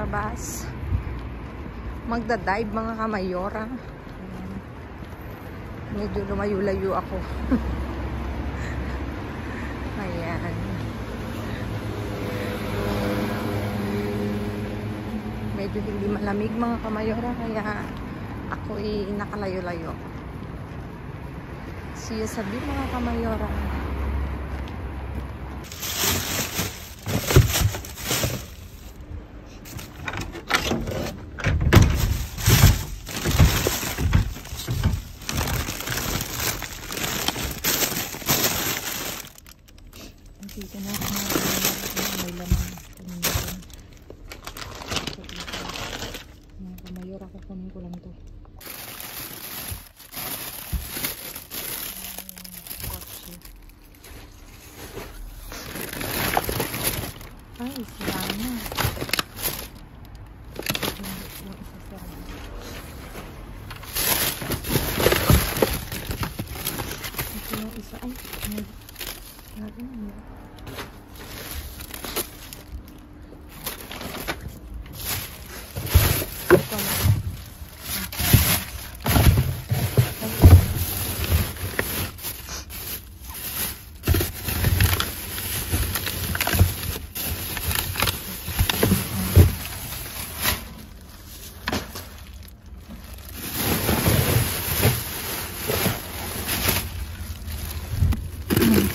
labas. Magda-dive mga kamayora. Medyo lumayo-layo ako. Ayan. Medyo hindi malamig mga kamayora, kaya ako nakalayo-layo. See you sa view mga kamayora. Dito na ako may laman. Mga kamayora, kukunin ko lang to. Ay, sila na. Ito yung isa. Ay,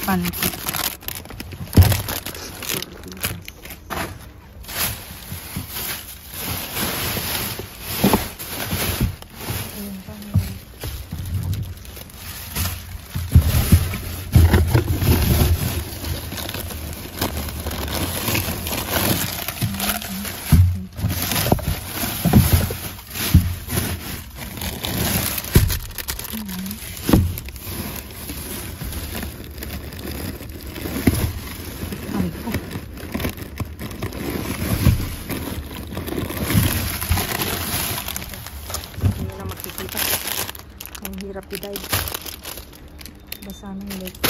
panty. Hirap i-dive. Basa ng legs.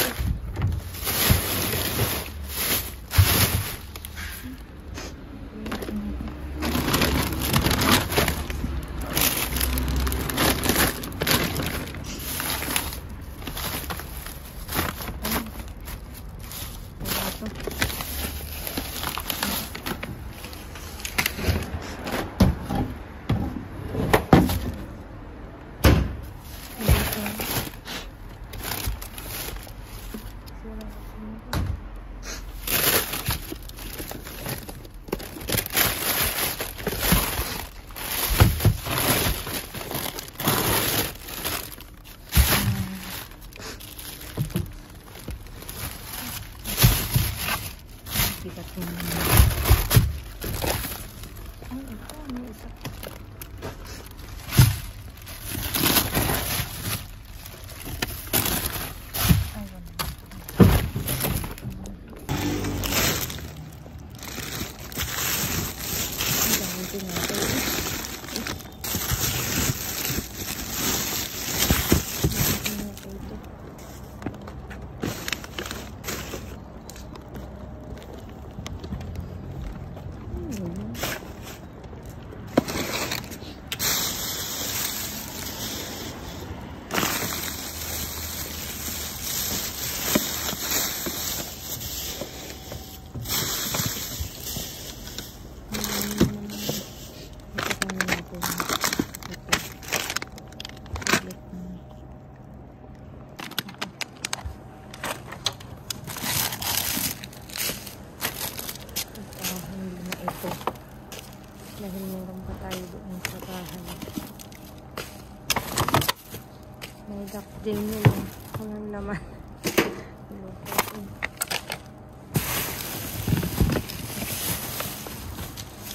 Bigat mo naman. Ay, ito. May isa. Ay, wala. Ang gamitin natin. Dahil meron pa tayo doon sa bahay. May duck din yun. Walang naman.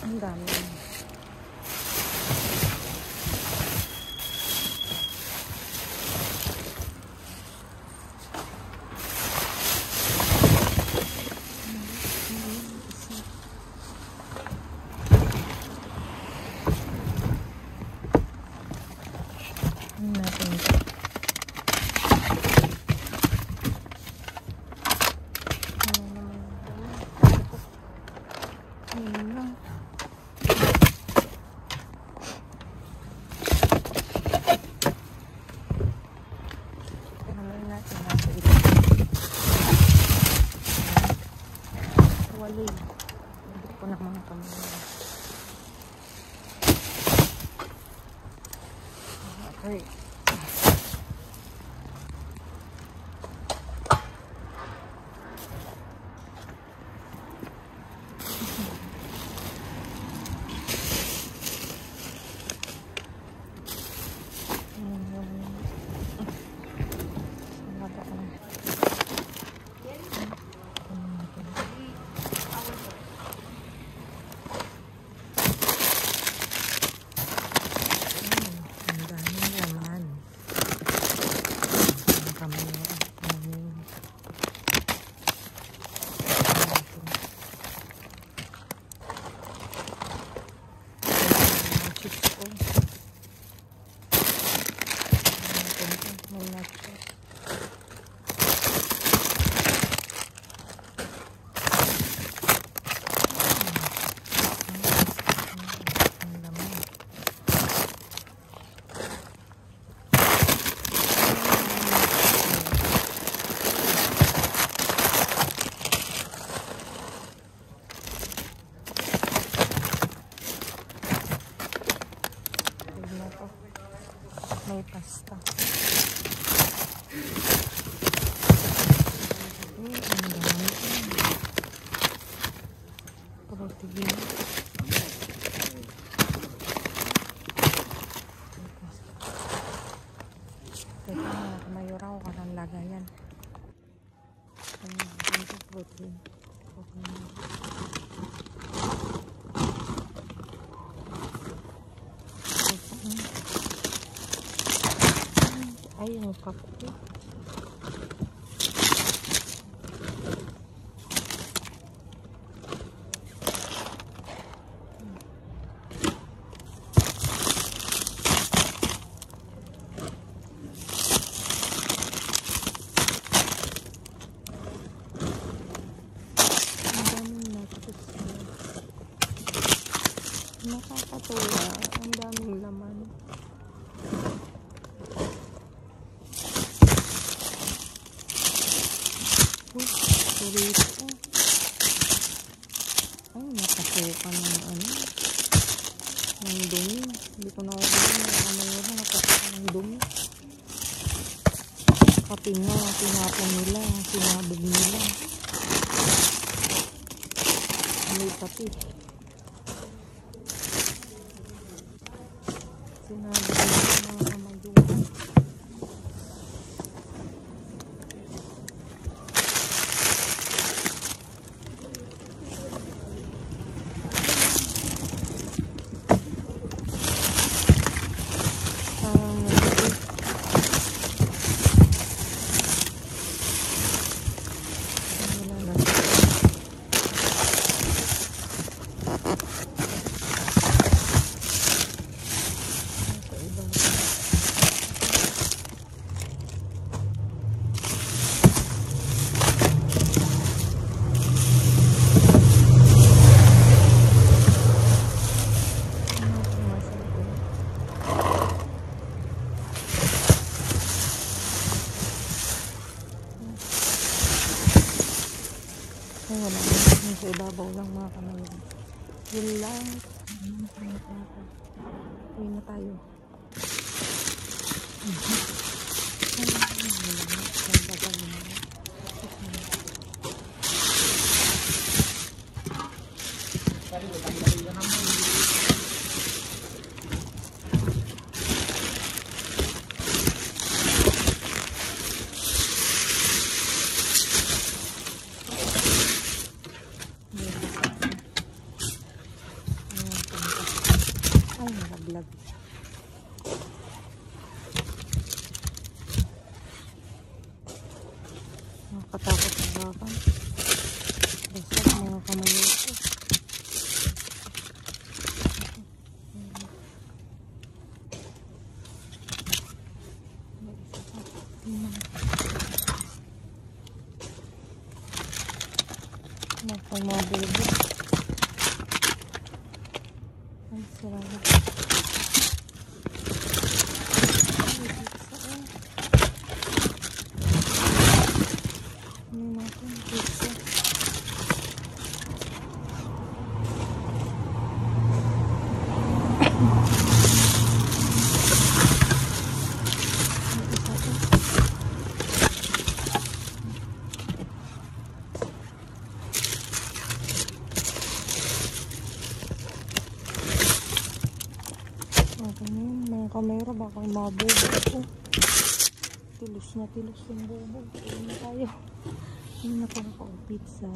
Ang dami. Ayun lang. Ay. May pasta. Ang dami. Protein. Teka, mayroon ako karang lagayan. Ito protein. Ay, yung kape. Nakakatuwa. Ang daming laman. Burrito. Ay, napasukan ng ano. Ng dumi. Hindi ko nakakalimutan. Nakamayoran. Napasukan ng dumi. Kape nga. Tinapon nila. Sinabog nila. May kape. Sinabi ko mga kamayuran. Ay, wala. Sa ibabaw lang mga kamayan. Yun lang. Uwi na tayo. Ay, nakablog. Nakakatakot sa bakan. Basta mga kamayo ko. Nakang mga baby. Ay, salamat. kamayora, baka mabubog ko. Tilos na tilos yung bubog. Ayun na tayo. Ayun na pala ko ang pizza.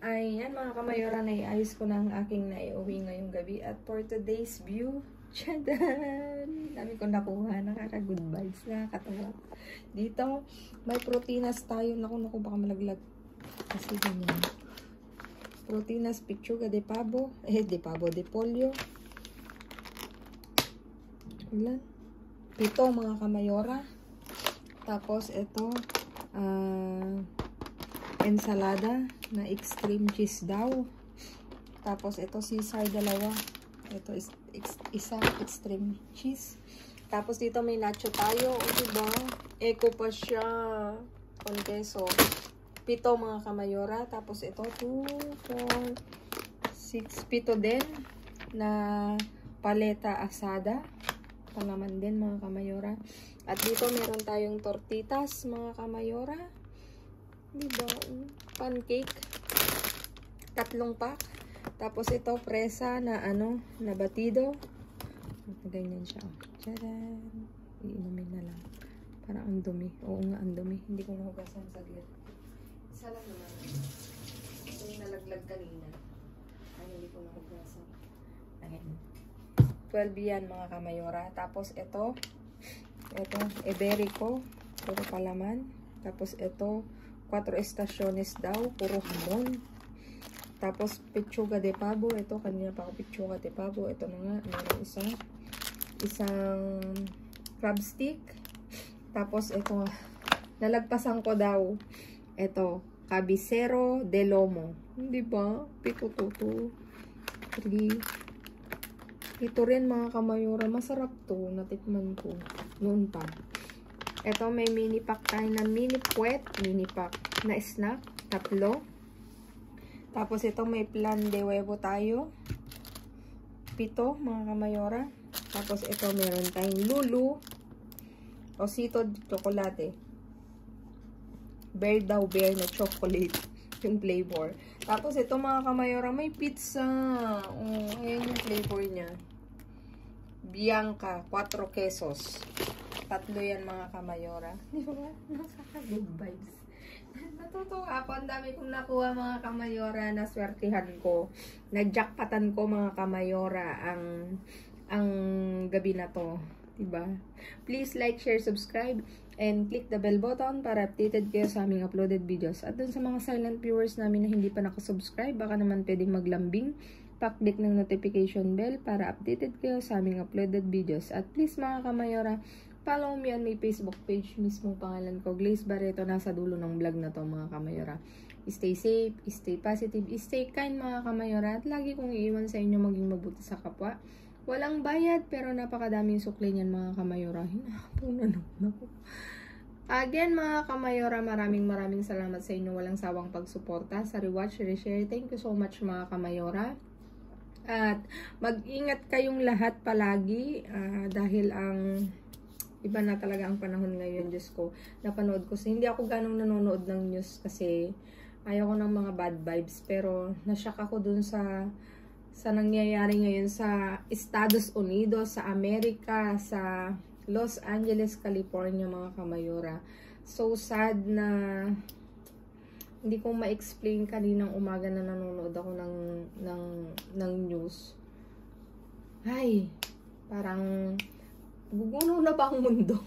Ayan mga kamayora, naiayos ko na ang aking naiuwi ngayong gabi. At for today's view, tchadan! Dami ko nakuha, nakaka-good vibes, nakakatawa. Dito, may proteínas tayo. Naku, baka malaglag. Kasi ganyan. Proteínas, pechuga de pavo. De pollo. Ilan? 7 mga kamayora. Tapos, ito, ensalada na extreme cheese daw. Tapos ito Caesar 2. Ito is isa extreme cheese. Tapos dito may nacho tayo, o diba? Eco pa siya. Con queso. 7 mga kamayora. Tapos ito 2, 4, 6, 7 din na paleta asada. Palaman din mga kamayora. At dito meron tayong tortitas mga kamayora. Diba? Pancake. 3 pack. Tapos ito, presa na na batido. Ganyan siya. Tcharan! Iinumin na lang. Parang ang dumi. Oo nga, ang dumi. Hindi ko nahugasan sa glit. Isa lang naman. Ito yung nalaglag kanina. Ay, hindi ko nahugasan. Ayan. 12 yan mga kamayora. Tapos ito, Iberico. Puro palaman. Tapos ito, 4 estaciones daw, puro hamon. Tapos, pechuga de pavo. Ito, kanina pa ako pechuga de pavo. Ito na nga, meron isang crab stick. Tapos, ito, nalagpasan ko daw. Ito, cabicero de lomo. Hindi ba? Pito, 3. Ito rin, mga kamayora. Masarap to. Natikman ko. Noon pa. Ito, may mini pack tayo na mini pack na snack, 3. Tapos ito, may plan de huevo tayo, 7 mga kamayora. Tapos ito, meron tayong Lulu, osito de chocolate. Bear daw, bear na chocolate, yung flavor. Tapos ito mga kamayora, may pizza. Oh, ayan yung flavor niya. Bianca, 4 quesos. 3 yan mga kamayora. Di ba? Nakaka-good vibes. Natutuwa ako. Ang dami kong nakuha mga kamayora. Naswertihan ko. Nagjackpatan ko mga kamayora ang gabi na to. Diba? Please like, share, subscribe, and click the bell button para updated kayo sa aming uploaded videos. At dun sa mga silent viewers namin na hindi pa nakasubscribe, baka naman pwedeng maglambing. Paklik ng notification bell para updated kayo sa aming uploaded videos. At please mga kamayora, follow me on my Facebook page. Mismong pangalan ko, Glaze Barreto. Nasa dulo ng vlog na to mga kamayora. Stay safe, stay positive, stay kind mga kamayora. At lagi kong iiwan sa inyo maging mabuti sa kapwa. Walang bayad pero napakadaming sukli niyan mga kamayora. Hinahaponan ako. Again mga kamayora, maraming salamat sa inyo. Walang sawang pagsuporta sa rewatch, reshare. Thank you so much mga kamayora. At mag-ingat kayong lahat palagi dahil ang iba na talaga ang panahon ngayon. Diyos ko, napanood ko. Hindi ako ganong nanonood ng news kasi ayaw ko ng mga bad vibes. Pero nashock ako dun sa nangyayari ngayon sa Estados Unidos, sa Amerika, sa Los Angeles, California mga kamayora. So sad na hindi ko ma-explain kaninang umaga na nanonood ako ng news. ay, parang gugulo na ba ang mundo?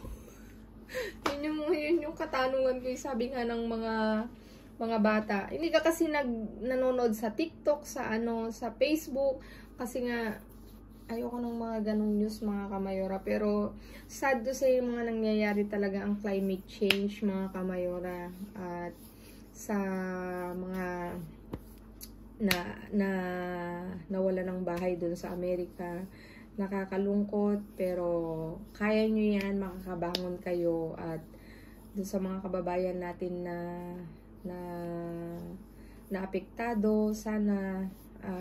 yun yung katanungan ko, sabi nga ng mga bata. Hindi ka kasi nanonood sa TikTok, sa Facebook, kasi nga ayoko ng mga ganong news, mga kamayora. Pero sad to say, mga nangyayari talaga ang climate change, mga kamayora. At sa mga nawala ng bahay dun sa Amerika, nakakalungkot, pero kaya nyo yan, makakabangon kayo. At dun sa mga kababayan natin na apektado, sana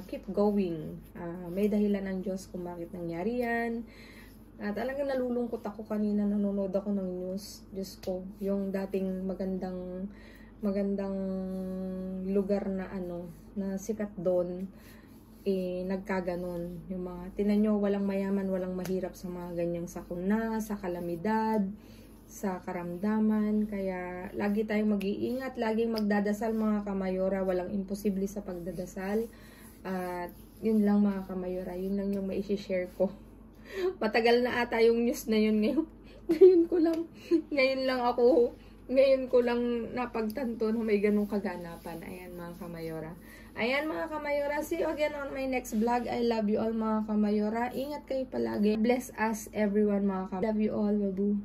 keep going. May dahilan ng Diyos kung bakit nangyari yan. Talagang nalulungkot ako kanina, nanonood ako ng news. Diyos ko, yung dating magandang lugar na na sikat doon, nagkaganon. Yung mga, tinan nyo, walang mayaman, walang mahirap sa mga ganyang sakuna, sa kalamidad, sa karamdaman. Kaya lagi tayong mag-iingat, laging magdadasal, mga kamayora. Walang imposible sa pagdadasal. At yun lang, mga kamayora, yun lang yung mai-share ko. Matagal na ata yung news na yun ngayon. Ngayon ko lang napagtanto na may ganung kaganapan. Ayan, mga kamayora. Ayan, mga kamayora, see you again on my next vlog. I love you all, mga kamayora. Ingat kayo palagi. Bless us everyone, mga kamayora. Love you all, babu.